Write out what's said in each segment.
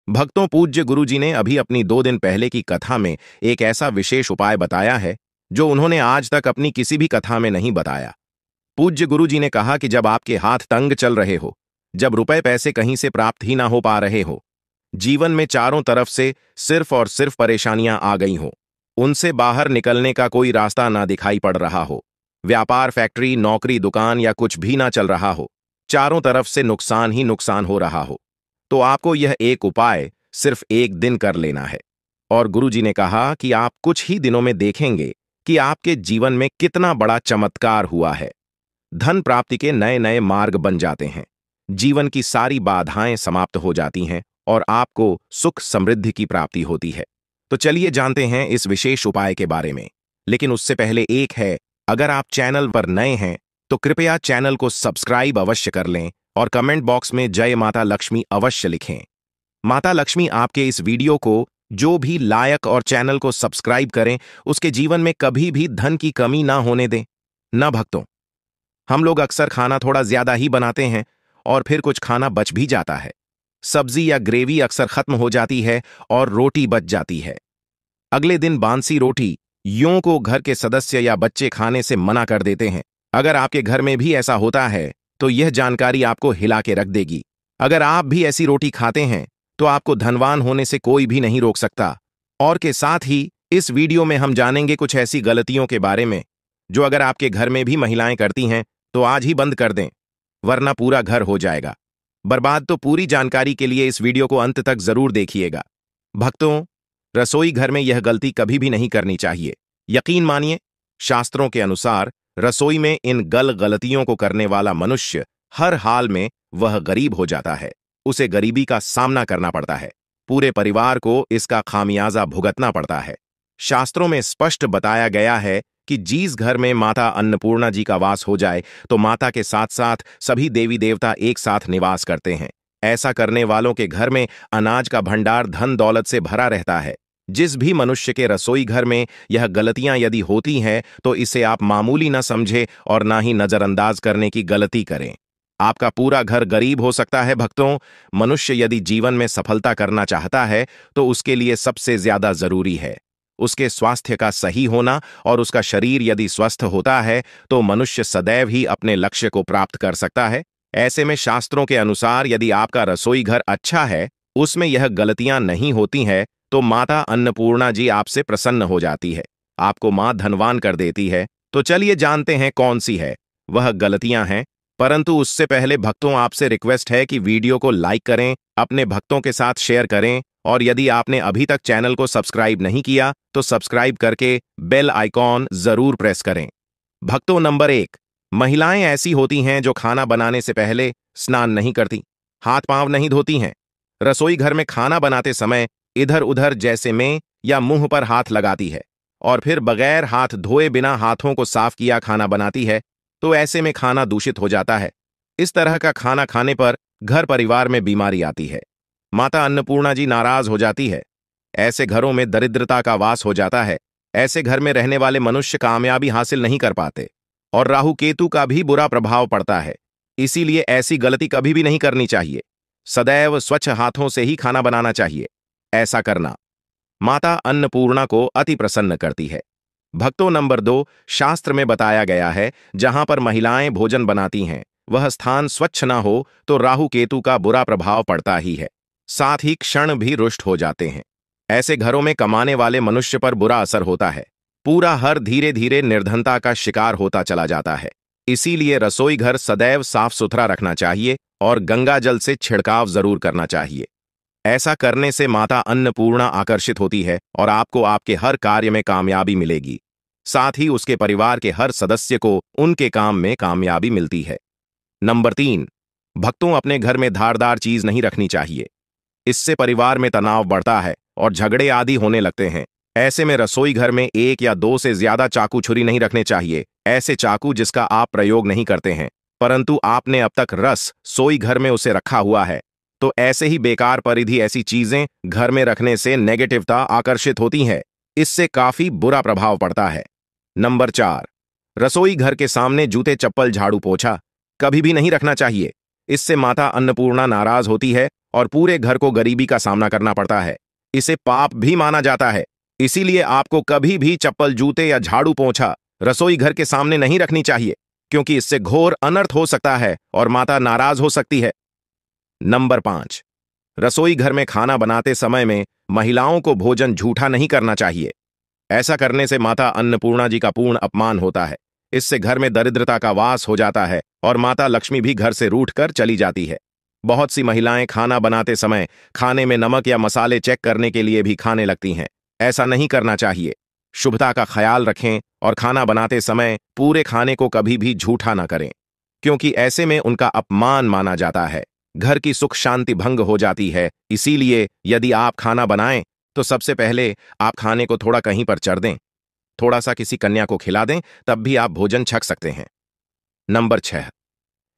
भक्तों, पूज्य गुरु जी ने अभी अपनी 2 दिन पहले की कथा में एक ऐसा विशेष उपाय बताया है जो उन्होंने आज तक अपनी किसी भी कथा में नहीं बताया। पूज्य गुरु जी ने कहा कि जब आपके हाथ तंग चल रहे हो, जब रुपए पैसे कहीं से प्राप्त ही ना हो पा रहे हो, जीवन में चारों तरफ से सिर्फ और सिर्फ परेशानियां आ गई हो, उनसे बाहर निकलने का कोई रास्ता ना दिखाई पड़ रहा हो, व्यापार, फैक्ट्री, नौकरी, दुकान या कुछ भी ना चल रहा हो, चारों तरफ से नुकसान ही नुकसान हो रहा हो, तो आपको यह एक उपाय सिर्फ 1 दिन कर लेना है। और गुरुजी ने कहा कि आप कुछ ही दिनों में देखेंगे कि आपके जीवन में कितना बड़ा चमत्कार हुआ है। धन प्राप्ति के नए नए मार्ग बन जाते हैं, जीवन की सारी बाधाएं समाप्त हो जाती हैं और आपको सुख समृद्धि की प्राप्ति होती है। तो चलिए जानते हैं इस विशेष उपाय के बारे में। लेकिन उससे पहले एक है, अगर आप चैनल पर नए हैं तो कृपया चैनल को सब्सक्राइब अवश्य कर लें और कमेंट बॉक्स में जय माता लक्ष्मी अवश्य लिखें। माता लक्ष्मी आपके इस वीडियो को जो भी लायक और चैनल को सब्सक्राइब करें, उसके जीवन में कभी भी धन की कमी ना होने दें। ना भक्तों, हम लोग अक्सर खाना थोड़ा ज्यादा ही बनाते हैं और फिर कुछ खाना बच भी जाता है। सब्जी या ग्रेवी अक्सर खत्म हो जाती है और रोटी बच जाती है। अगले दिन बांसी रोटी यूं को घर के सदस्य या बच्चे खाने से मना कर देते हैं। अगर आपके घर में भी ऐसा होता है तो यह जानकारी आपको हिला के रख देगी। अगर आप भी ऐसी रोटी खाते हैं तो आपको धनवान होने से कोई भी नहीं रोक सकता। और के साथ ही इस वीडियो में हम जानेंगे कुछ ऐसी गलतियों के बारे में जो अगर आपके घर में भी महिलाएं करती हैं तो आज ही बंद कर दें, वरना पूरा घर हो जाएगा बर्बाद। तो पूरी जानकारी के लिए इस वीडियो को अंत तक जरूर देखिएगा। भक्तों, रसोई घर में यह गलती कभी भी नहीं करनी चाहिए। यकीन मानिए, शास्त्रों के अनुसार रसोई में इन गलतियों को करने वाला मनुष्य हर हाल में वह गरीब हो जाता है। उसे गरीबी का सामना करना पड़ता है, पूरे परिवार को इसका खामियाजा भुगतना पड़ता है। शास्त्रों में स्पष्ट बताया गया है कि जिस घर में माता अन्नपूर्णा जी का वास हो जाए तो माता के साथ साथ सभी देवी देवता एक साथ निवास करते हैं। ऐसा करने वालों के घर में अनाज का भंडार धन दौलत से भरा रहता है। जिस भी मनुष्य के रसोई घर में यह गलतियां यदि होती हैं तो इसे आप मामूली न समझे और ना ही नजरअंदाज करने की गलती करें। आपका पूरा घर गरीब हो सकता है। भक्तों, मनुष्य यदि जीवन में सफलता करना चाहता है तो उसके लिए सबसे ज्यादा जरूरी है उसके स्वास्थ्य का सही होना, और उसका शरीर यदि स्वस्थ होता है तो मनुष्य सदैव ही अपने लक्ष्य को प्राप्त कर सकता है। ऐसे में शास्त्रों के अनुसार यदि आपका रसोई घर अच्छा है, उसमें यह गलतियां नहीं होती हैं, तो माता अन्नपूर्णा जी आपसे प्रसन्न हो जाती है, आपको मां धनवान कर देती है। तो चलिए जानते हैं कौन सी है वह गलतियां हैं। परंतु उससे पहले भक्तों, आपसे रिक्वेस्ट है कि वीडियो को लाइक करें, अपने भक्तों के साथ शेयर करें, और यदि आपने अभी तक चैनल को सब्सक्राइब नहीं किया तो सब्सक्राइब करके बेल आइकॉन जरूर प्रेस करें। भक्तों, नंबर 1, महिलाएं ऐसी होती हैं जो खाना बनाने से पहले स्नान नहीं करती, हाथ पांव नहीं धोती हैं, रसोई घर में खाना बनाते समय इधर उधर जैसे में या मुंह पर हाथ लगाती है और फिर बगैर हाथ धोए बिना हाथों को साफ किया खाना बनाती है। तो ऐसे में खाना दूषित हो जाता है। इस तरह का खाना खाने पर घर परिवार में बीमारी आती है, माता अन्नपूर्णा जी नाराज हो जाती है, ऐसे घरों में दरिद्रता का वास हो जाता है। ऐसे घर में रहने वाले मनुष्य कामयाबी हासिल नहीं कर पाते और राहु केतु का भी बुरा प्रभाव पड़ता है। इसीलिए ऐसी गलती कभी भी नहीं करनी चाहिए। सदैव स्वच्छ हाथों से ही खाना बनाना चाहिए। ऐसा करना माता अन्नपूर्णा को अति प्रसन्न करती है। भक्तों, नंबर 2, शास्त्र में बताया गया है जहां पर महिलाएं भोजन बनाती हैं वह स्थान स्वच्छ ना हो तो राहु केतु का बुरा प्रभाव पड़ता ही है, साथ ही क्षण भी रुष्ट हो जाते हैं। ऐसे घरों में कमाने वाले मनुष्य पर बुरा असर होता है, पूरा हर धीरे धीरे निर्धनता का शिकार होता चला जाता है। इसीलिए रसोई घर सदैव साफ सुथरा रखना चाहिए और गंगा जल से छिड़काव जरूर करना चाहिए। ऐसा करने से माता अन्नपूर्णा आकर्षित होती है और आपको आपके हर कार्य में कामयाबी मिलेगी, साथ ही उसके परिवार के हर सदस्य को उनके काम में कामयाबी मिलती है। नंबर 3, भक्तों, अपने घर में धारदार चीज नहीं रखनी चाहिए। इससे परिवार में तनाव बढ़ता है और झगड़े आदि होने लगते हैं। ऐसे में रसोई घर में 1 या 2 से ज्यादा चाकू छुरी नहीं रखने चाहिए। ऐसे चाकू जिसका आप प्रयोग नहीं करते हैं परंतु आपने अब तक रसोई घर में उसे रखा हुआ है, तो ऐसे ही बेकार परिधि ऐसी चीजें घर में रखने से नेगेटिवता आकर्षित होती है, इससे काफी बुरा प्रभाव पड़ता है। नंबर 4, रसोई घर के सामने जूते चप्पल झाड़ू पोछा कभी भी नहीं रखना चाहिए। इससे माता अन्नपूर्णा नाराज होती है और पूरे घर को गरीबी का सामना करना पड़ता है। इसे पाप भी माना जाता है। इसीलिए आपको कभी भी चप्पल, जूते या झाड़ू पोंछा रसोई घर के सामने नहीं रखनी चाहिए, क्योंकि इससे घोर अनर्थ हो सकता है और माता नाराज हो सकती है। नंबर 5, रसोई घर में खाना बनाते समय में महिलाओं को भोजन झूठा नहीं करना चाहिए। ऐसा करने से माता अन्नपूर्णा जी का पूर्ण अपमान होता है। इससे घर में दरिद्रता का वास हो जाता है और माता लक्ष्मी भी घर से रूठकर चली जाती है। बहुत सी महिलाएं खाना बनाते समय खाने में नमक या मसाले चेक करने के लिए भी खाने लगती हैं। ऐसा नहीं करना चाहिए। शुभता का ख्याल रखें और खाना बनाते समय पूरे खाने को कभी भी झूठा ना करें, क्योंकि ऐसे में उनका अपमान माना जाता है। घर की सुख शांति भंग हो जाती है। इसीलिए यदि आप खाना बनाएं तो सबसे पहले आप खाने को थोड़ा कहीं पर चढ़ दें, थोड़ा सा किसी कन्या को खिला दें, तब भी आप भोजन छक सकते हैं। नंबर 6,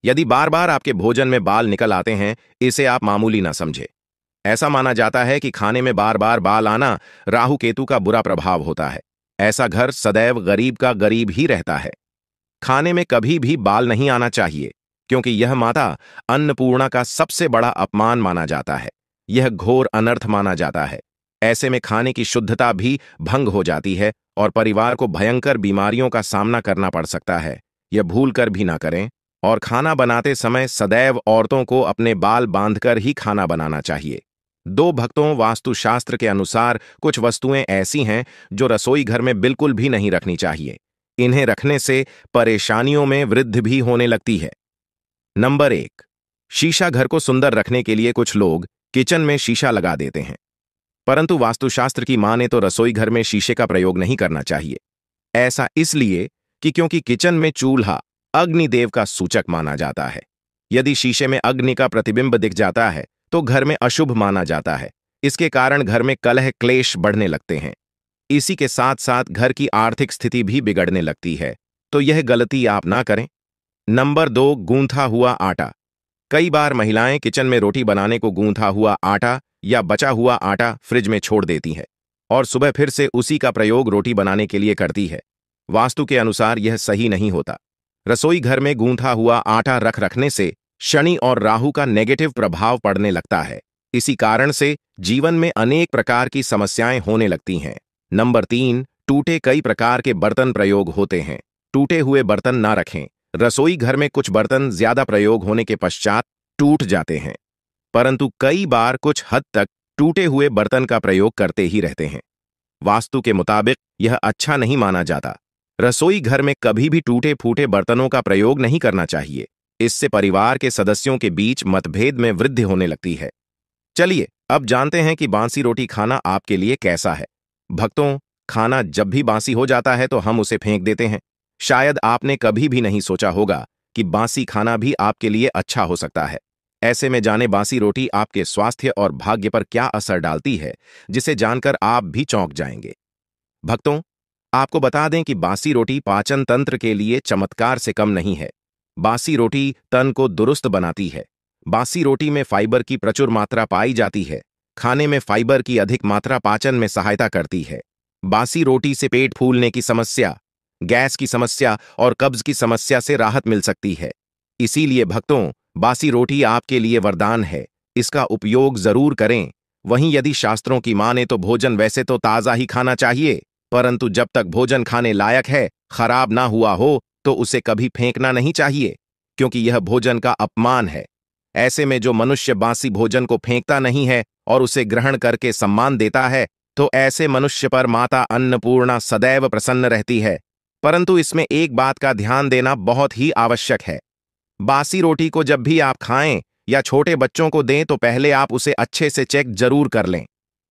यदि बार बार आपके भोजन में बाल निकल आते हैं, इसे आप मामूली ना समझे। ऐसा माना जाता है कि खाने में बार बार बाल आना राहु केतु का बुरा प्रभाव होता है। ऐसा घर सदैव गरीब का गरीब ही रहता है। खाने में कभी भी बाल नहीं आना चाहिए, क्योंकि यह माता अन्नपूर्णा का सबसे बड़ा अपमान माना जाता है। यह घोर अनर्थ माना जाता है। ऐसे में खाने की शुद्धता भी भंग हो जाती है और परिवार को भयंकर बीमारियों का सामना करना पड़ सकता है। यह भूलकर भी ना करें। और खाना बनाते समय सदैव औरतों को अपने बाल बांधकर ही खाना बनाना चाहिए। दो भक्तों, वास्तुशास्त्र के अनुसार कुछ वस्तुएं ऐसी हैं जो रसोई घर में बिल्कुल भी नहीं रखनी चाहिए। इन्हें रखने से परेशानियों में वृद्धि भी होने लगती है। नंबर 1, शीशा। घर को सुंदर रखने के लिए कुछ लोग किचन में शीशा लगा देते हैं, परंतु वास्तुशास्त्र की माने तो रसोई घर में शीशे का प्रयोग नहीं करना चाहिए। ऐसा इसलिए कि क्योंकि किचन में चूल्हा अग्निदेव का सूचक माना जाता है। यदि शीशे में अग्नि का प्रतिबिंब दिख जाता है तो घर में अशुभ माना जाता है। इसके कारण घर में कलह क्लेश बढ़ने लगते हैं। इसी के साथ साथ घर की आर्थिक स्थिति भी बिगड़ने लगती है। तो यह गलती आप ना करें। नंबर 2, गूंथा हुआ आटा। कई बार महिलाएं किचन में रोटी बनाने को गूंथा हुआ आटा या बचा हुआ आटा फ्रिज में छोड़ देती है और सुबह फिर से उसी का प्रयोग रोटी बनाने के लिए करती है। वास्तु के अनुसार यह सही नहीं होता। रसोई घर में गूंथा हुआ आटा रखने से शनि और राहु का नेगेटिव प्रभाव पड़ने लगता है। इसी कारण से जीवन में अनेक प्रकार की समस्याएं होने लगती हैं। नंबर 3, टूटे कई प्रकार के बर्तन प्रयोग होते हैं। टूटे हुए बर्तन ना रखें। रसोई घर में कुछ बर्तन ज्यादा प्रयोग होने के पश्चात टूट जाते हैं, परंतु कई बार कुछ हद तक टूटे हुए बर्तन का प्रयोग करते ही रहते हैं। वास्तु के मुताबिक यह अच्छा नहीं माना जाता। रसोई घर में कभी भी टूटे फूटे बर्तनों का प्रयोग नहीं करना चाहिए। इससे परिवार के सदस्यों के बीच मतभेद में वृद्धि होने लगती है। चलिए अब जानते हैं कि बासी रोटी खाना आपके लिए कैसा है। भक्तों, खाना जब भी बासी हो जाता है तो हम उसे फेंक देते हैं। शायद आपने कभी भी नहीं सोचा होगा कि बासी खाना भी आपके लिए अच्छा हो सकता है। ऐसे में जाने बासी रोटी आपके स्वास्थ्य और भाग्य पर क्या असर डालती है, जिसे जानकर आप भी चौंक जाएंगे। भक्तों, आपको बता दें कि बासी रोटी पाचन तंत्र के लिए चमत्कार से कम नहीं है। बासी रोटी तन को दुरुस्त बनाती है। बासी रोटी में फाइबर की प्रचुर मात्रा पाई जाती है। खाने में फाइबर की अधिक मात्रा पाचन में सहायता करती है। बासी रोटी से पेट फूलने की समस्या, गैस की समस्या और कब्ज की समस्या से राहत मिल सकती है। इसीलिए भक्तों, बासी रोटी आपके लिए वरदान है। इसका उपयोग जरूर करें। वहीं यदि शास्त्रों की माने तो भोजन वैसे तो ताजा ही खाना चाहिए, परंतु जब तक भोजन खाने लायक है, खराब ना हुआ हो, तो उसे कभी फेंकना नहीं चाहिए, क्योंकि यह भोजन का अपमान है। ऐसे में जो मनुष्य बासी भोजन को फेंकता नहीं है और उसे ग्रहण करके सम्मान देता है, तो ऐसे मनुष्य पर माता अन्नपूर्णा सदैव प्रसन्न रहती है। परंतु इसमें एक बात का ध्यान देना बहुत ही आवश्यक है। बासी रोटी को जब भी आप खाएं या छोटे बच्चों को दें तो पहले आप उसे अच्छे से चेक जरूर कर लें।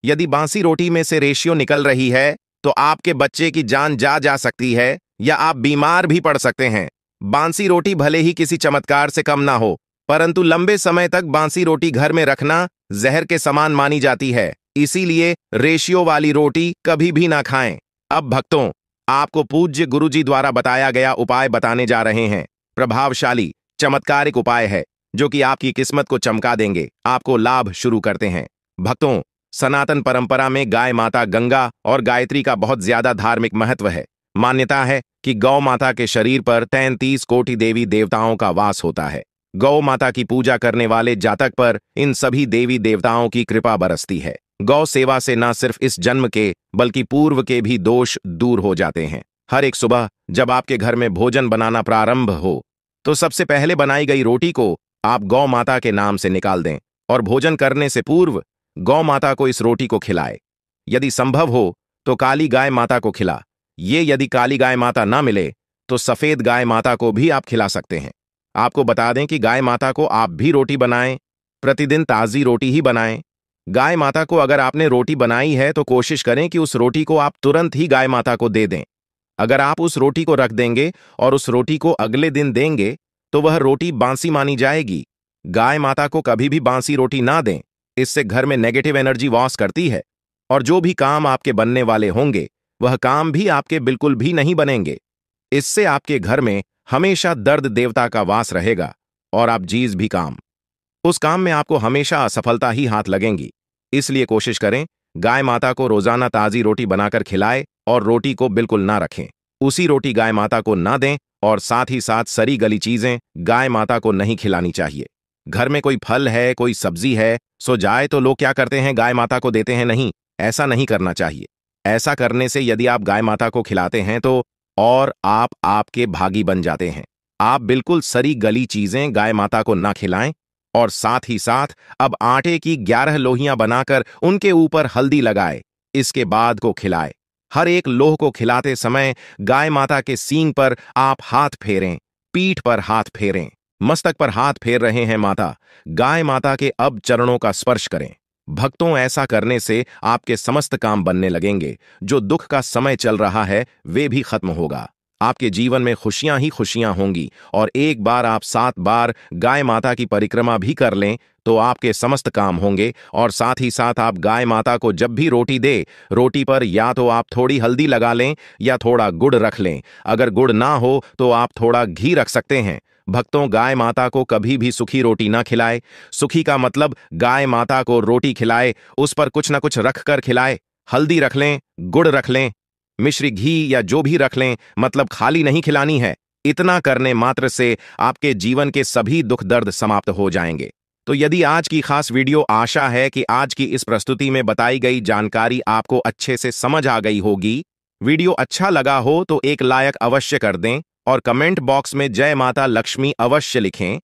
यदि बासी रोटी में से रेशियो निकल रही है तो आपके बच्चे की जान जा सकती है या आप बीमार भी पड़ सकते हैं। बासी रोटी भले ही किसी चमत्कार से कम ना हो, परंतु लंबे समय तक बासी रोटी घर में रखना जहर के समान मानी जाती है। इसीलिए रेशियो वाली रोटी कभी भी ना खाएं। अब भक्तों, आपको पूज्य गुरुजी द्वारा बताया गया उपाय बताने जा रहे हैं। प्रभावशाली चमत्कारिक उपाय है जो कि आपकी किस्मत को चमका देंगे। आपको लाभ शुरू करते हैं। भक्तों, सनातन परंपरा में गाय माता गंगा और गायत्री का बहुत ज्यादा धार्मिक महत्व है। मान्यता है कि गौ माता के शरीर पर 33 कोटि देवी देवताओं का वास होता है। गौ माता की पूजा करने वाले जातक पर इन सभी देवी देवताओं की कृपा बरसती है। गौ सेवा से न सिर्फ इस जन्म के बल्कि पूर्व के भी दोष दूर हो जाते हैं। हर एक सुबह जब आपके घर में भोजन बनाना प्रारंभ हो तो सबसे पहले बनाई गई रोटी को आप गौ माता के नाम से निकाल दें और भोजन करने से पूर्व गौ माता को इस रोटी को खिलाए। यदि संभव हो तो काली गाय माता को खिला। ये यदि काली गाय माता ना मिले तो सफेद गाय माता को भी आप खिला सकते हैं। आपको बता दें कि गाय माता को आप भी रोटी बनाएं, प्रतिदिन ताजी रोटी ही बनाएं। गाय माता को अगर आपने रोटी बनाई है तो कोशिश करें कि उस रोटी को आप तुरंत ही गाय माता को दे दें। अगर आप उस रोटी को रख देंगे और उस रोटी को अगले दिन देंगे तो वह रोटी बांसी मानी जाएगी। गाय माता को कभी भी बांसी रोटी ना दें, इससे घर में नेगेटिव एनर्जी वास करती है और जो भी काम आपके बनने वाले होंगे वह काम भी आपके बिल्कुल भी नहीं बनेंगे। इससे आपके घर में हमेशा दर्द देवता का वास रहेगा और आप जीज भी काम उस काम में आपको हमेशा असफलता ही हाथ लगेंगी। इसलिए कोशिश करें गाय माता को रोजाना ताजी रोटी बनाकर खिलाए और रोटी को बिल्कुल ना रखें। उसी रोटी गाय माता को ना दें और साथ ही साथ सड़ी गली चीजें गाय माता को नहीं खिलानी चाहिए। घर में कोई फल है, कोई सब्जी है, सो जाए तो लोग क्या करते हैं, गाय माता को देते हैं। नहीं, ऐसा नहीं करना चाहिए। ऐसा करने से यदि आप गाय माता को खिलाते हैं तो और आप आपके भागी बन जाते हैं। आप बिल्कुल सड़ी गली चीजें गाय माता को ना खिलाएं और साथ ही साथ अब आटे की 11 लोहियां बनाकर उनके ऊपर हल्दी लगाए, इसके बाद को खिलाए। हर एक लोह को खिलाते समय गाय माता के सींग पर आप हाथ फेरें, पीठ पर हाथ फेरें, मस्तक पर हाथ फेर रहे हैं माता, गाय माता के अब चरणों का स्पर्श करें। भक्तों, ऐसा करने से आपके समस्त काम बनने लगेंगे। जो दुख का समय चल रहा है वे भी खत्म होगा। आपके जीवन में खुशियां ही खुशियां होंगी और एक बार आप 7 बार गाय माता की परिक्रमा भी कर लें तो आपके समस्त काम होंगे। और साथ ही साथ आप गाय माता को जब भी रोटी दे, रोटी पर या तो आप थोड़ी हल्दी लगा लें या थोड़ा गुड़ रख लें। अगर गुड़ ना हो तो आप थोड़ा घी रख सकते हैं। भक्तों, गाय माता को कभी भी सूखी रोटी ना खिलाए। सूखी का मतलब गाय माता को रोटी खिलाए, उस पर कुछ ना कुछ रख कर खिलाए। हल्दी रख लें, गुड़ रख लें, मिश्री घी या जो भी रख लें, मतलब खाली नहीं खिलानी है। इतना करने मात्र से आपके जीवन के सभी दुख दर्द समाप्त हो जाएंगे। तो यदि आज की खास वीडियो, आशा है कि आज की इस प्रस्तुति में बताई गई जानकारी आपको अच्छे से समझ आ गई होगी। वीडियो अच्छा लगा हो तो एक लाइक अवश्य कर दें और कमेंट बॉक्स में जय माता लक्ष्मी अवश्य लिखें।